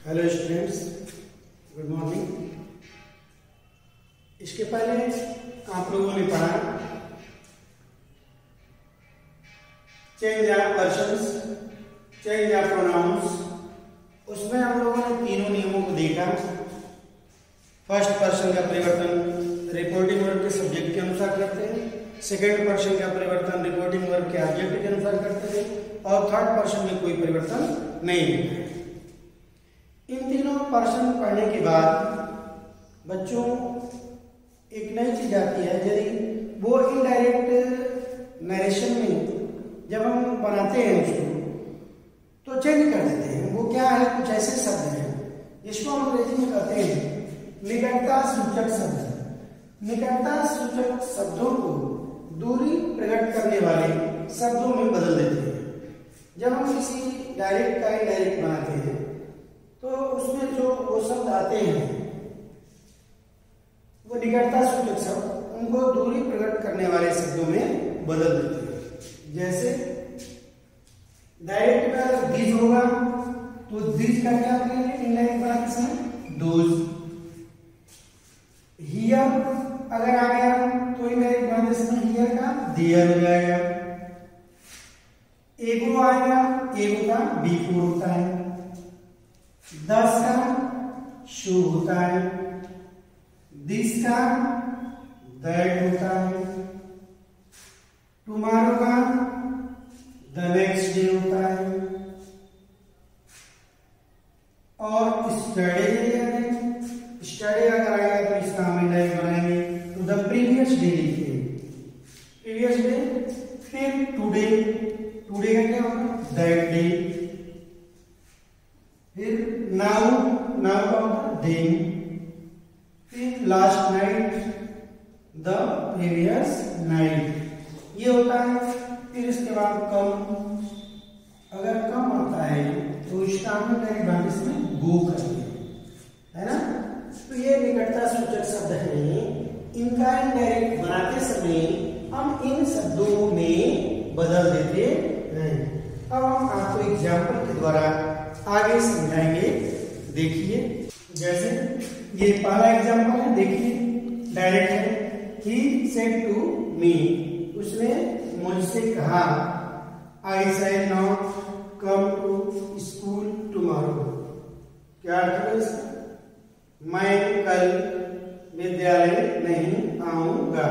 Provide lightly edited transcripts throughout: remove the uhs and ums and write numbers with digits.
Hello students, good morning. इसके पहले आप लोगों ने पढ़ा change of persons, change of pronouns. उसमें हम लोगों ने तीनों नियमों को देखा। फर्स्ट पर्सन का परिवर्तन रिपोर्टिंग वर्ब के सब्जेक्ट के अनुसार करते हैं, सेकेंड पर्सन का परिवर्तन रिपोर्टिंग वर्ब के ऑब्जेक्ट के अनुसार करते हैं, और थर्ड पर्सन में कोई परिवर्तन नहीं है। इन तीनों पर्सन पढ़ने के बाद बच्चों एक नई चीज आती है, यदि वो इनडायरेक्ट नरेशन में जब हम बनाते हैं उसको तो चेंज कर देते हैं। वो क्या है, कुछ ऐसे शब्द हैं जिसको हम अंग्रेजी में कहते हैं निकटता सूचक शब्द। निकटता सूचक शब्दों को दूरी प्रकट करने वाले शब्दों में बदल देते हैं। जब हम किसी डायरेक्ट का इनडायरेक्ट बनाते हैं तो उसमें जो वो शब्द आते हैं वो निकटता सूचक शब्द, उनको दूरी प्रकट करने वाले शब्दों में बदल देते हैं। जैसे डायरेक्ट का अगर दिस होगा तो दिस का क्या करेंगे इनडायरेक्ट बनाते समय दोज। हियर अगर आ गया तो इनडायरेक्ट बनाते समय हियर का देयर हो जाएगा। एगो आएगा, एगो का बिफोर होता है। 10 का शो होता है। दिस का दैट होता है। टुमारो का द नेक्स्ट डे होता है। और स्टडी स्टडी अगर आएगा तो इसका हम इनडायरेक्ट बनाएंगे तो द प्रीवियस डे लिखिए, प्रीवियस डे। फिर टुडे, टुडे का क्या होगा दैट डे। फिर नाउ, नाउ का होगा देन। फिर last night, the previous night, ये होता है। फिर इसके बाद कम, अगर कम आता है तो इसका हम डायरेक्ट बारिश में गो करेंगे, है ना। तो ये निकटता सूचक शब्द है, इनका इनडायरेक्ट बनाते समय हम इन शब्दों में बदल देते हैं। अब हम आपको एग्जाम्पल के द्वारा आगे समझाएंगे। देखिए, जैसे ये पहला एग्जांपल है, देखिए डायरेक्ट है। ही सेड टू मी, उसने मुझसे कहा I shall not come to school tomorrow. क्या अर्थ है इसका? मैं कल विद्यालय नहीं आऊंगा।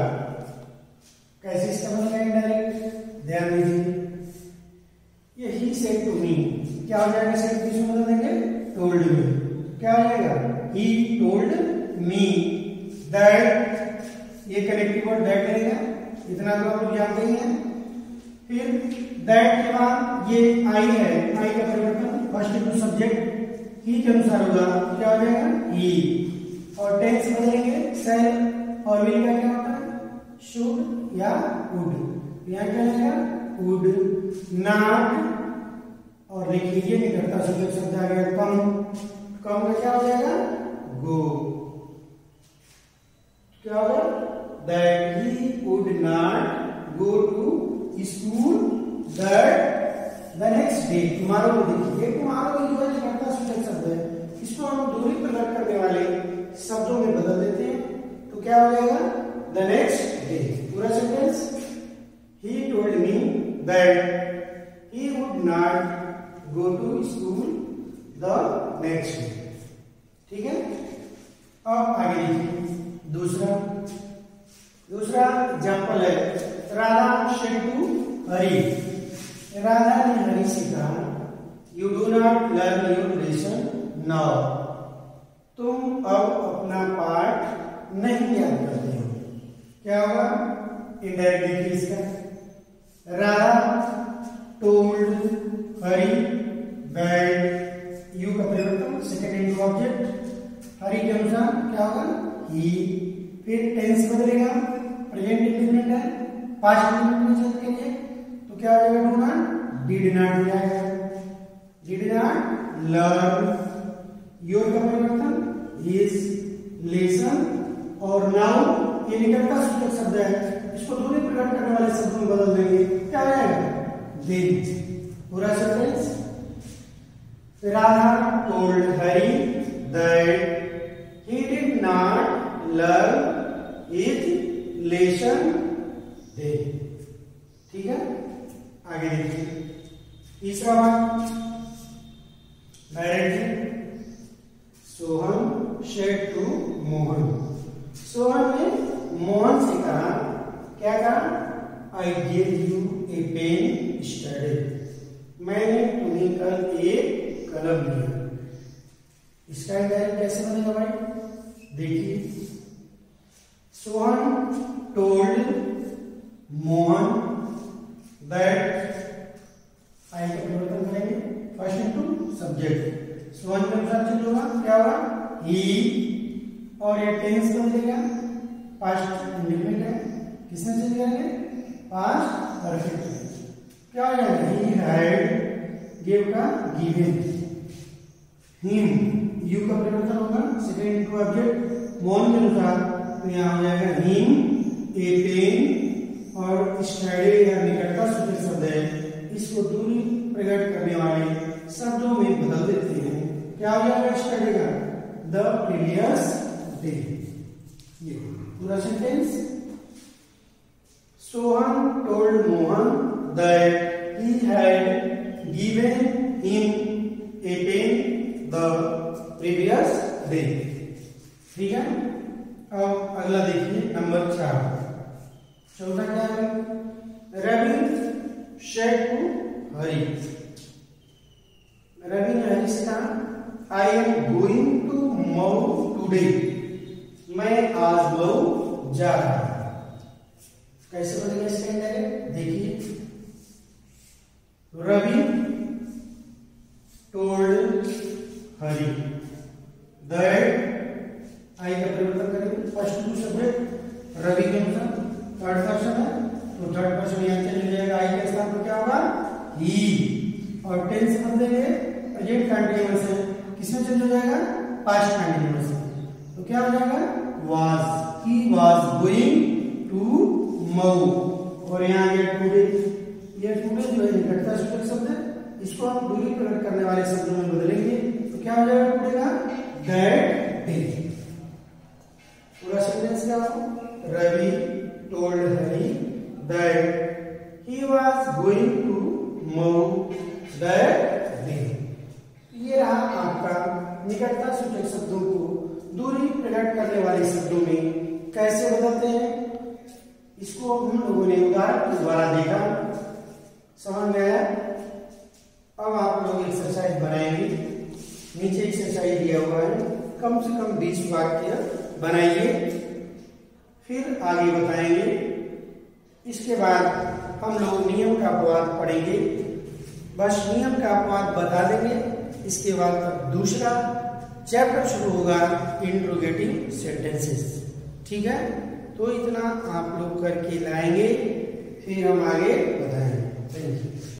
कैसे इसका मतलब है इनडायरेक्ट? ध्यान दीजिए, ये ही सेड टू मी क्या हो जाएगा? सेड किस में बदल देंगे? Told me. क्या हो जाएगा? ही टोल्ड मी दैट, ये कनेक्टिव वर्ड दैट रहेगा, इतना तो आप लोग जानते ही हैं। फिर दैट के बाद ये आई है, आई का परिवर्तन फर्स्ट टू सब्जेक्ट ही के अनुसार होगा, क्या हो जाएगा? ही। और टेंस बदलेंगे शैल, और विल का क्या होता है? शुड या वुड। यहाँ क्या रहेगा? Would not. और लिखिए निकटता सूचक शब्द आ गया कम, कम का क्या हो जाएगा? गो। क्या होगा? That he would not go to school that the next day. Tomorrow को देखिए, टुमारो की जो निकटता सूचक शब्द है, इसको हम दूरी प्रकट करने वाले शब्दों में बदल देते हैं तो क्या हो जाएगा? The next day. पूरा sentence, he told me that he would not go to school the next day. ठीक है। अब आगे देखिए दूसरा एग्जाम्पल है राधा सेड टू हरि। राधा ने हरि से कहा you do not learn your lesson now. तुम अब अपना पाठ नहीं याद करते हो। क्या होगा? इनडायरेक्ट देखिए इसका। Radha told Hari that, you का परिवर्तन सेकंड इंटू ऑब्जेक्ट, हरि के अनुसार क्या होगा? ही। फिर टेंस बदलेगा, प्रेजेंट इंडेफिनिट है, पास्ट इंडेफिनिट में चेंज करिए तो क्या हो जाएगा? डू नॉट, डिड नॉट हो जाएगा। डिड नॉट लर्न, योर का परिवर्तन हिज लेसन। और नाउ ये निकटता सूचक शब्द है, इसको दूरी प्रकट करने वाले शब्दों में बदल देंगे, क्या हो जाएगा? डिड। पूरा sentence Radha told Hari that he did not learn his lesson there. ठीक है, आगे देखिए तीसरा बात directly Sohan said to Mohan. Sohan ने मोहन से कहा, क्या कहा? I gave you a pen yesterday। मैंने तुम्हें कल एक कलम दिया। इसका डायरेक्ट कैसे बनेगा भाई? देखिए, सोहन टोल्ड मोहन दैट, आई का परिवर्तन करेंगे फर्स्ट इनटू सब्जेक्ट। सोहन के अनुसार चेंज होगा, क्या होगा? ही, और ये टेंस बन जाएगा पास्ट इंडेफिनिट है। किसने चेंज करेंगे? Past perfect. क्या हो जाएगा? ही हैड गिव का गिवन, हिम यू का परिवर्तन होगा सेकंड इनटू ऑब्जेक्ट मोहन के अनुसार, तो यहाँ हो जाएगा हिम ए पेन, और स्टडी या निकटता सूचक शब्द है, इसको दूरी प्रकट करने वाले शब्दों में बदल देते हैं। क्या हो जाएगा स्टडी का? The previous day. ये पूरा sentence, Sohan told Mohan that he had given him a pen the previous day. ठीक है, अब अगला देखिए नंबर 4। चौथा क्या है? Ravi said to Hari. रवि ने हरि से कहा, I am going to Mau today. मैं आज मऊ जा रहा हूं। कैसे बनेगा इसका डायरेक्ट? देखिए, रवि टोल्ड हरि दैट, आई का परिवर्तन करेंगे फर्स्ट टू सब्जेक्ट रवि के अनुसार, थर्ड पर्सन है तो थर्ड पर्सन यहाँ चेंज हो जाएगा, आई के स्थान पर क्या होगा? ही, और टेंस बदलेंगे प्रेजेंट कंटीन्यूअस है, किसमें चेंज हो जाएगा? पास्ट कंटीन्यूअस है, तो क्या हो जाएगा? Was, he was going to Mau, और यहाँ ये टुडे, ये टुडे जो है निकटता सूचक शब्द है, इसको हम दूरी प्रकट करने वाले शब्दों में बदलेंगे, तो क्या हो जाएगा टुडे का? That day. पूरा सेंटेंस क्या हो? Ravi told Hari that he was going to move that day। ये रहा आपका निकटता सूचक शब्दों को दूरी प्रकट करने वाले शब्दों में कैसे बदलते हैं, इसको हम लोगों ने उदाहरण के द्वारा देखा, समझ में आया। अब आप लोग एक्सरसाइज बनाएंगे, नीचे एक्सरसाइज दिया हुआ है, कम से कम 20 वाक्य बनाइए, फिर आगे बताएंगे। इसके बाद हम लोग नियम का अपवाद पढ़ेंगे, बस नियम का अपवाद बता देंगे। इसके बाद अब दूसरा चैप्टर शुरू होगा, इंट्रोगेटिव सेंटेंसेस। ठीक है, तो इतना आप लोग करके लाएंगे, फिर हम आगे बताएंगे।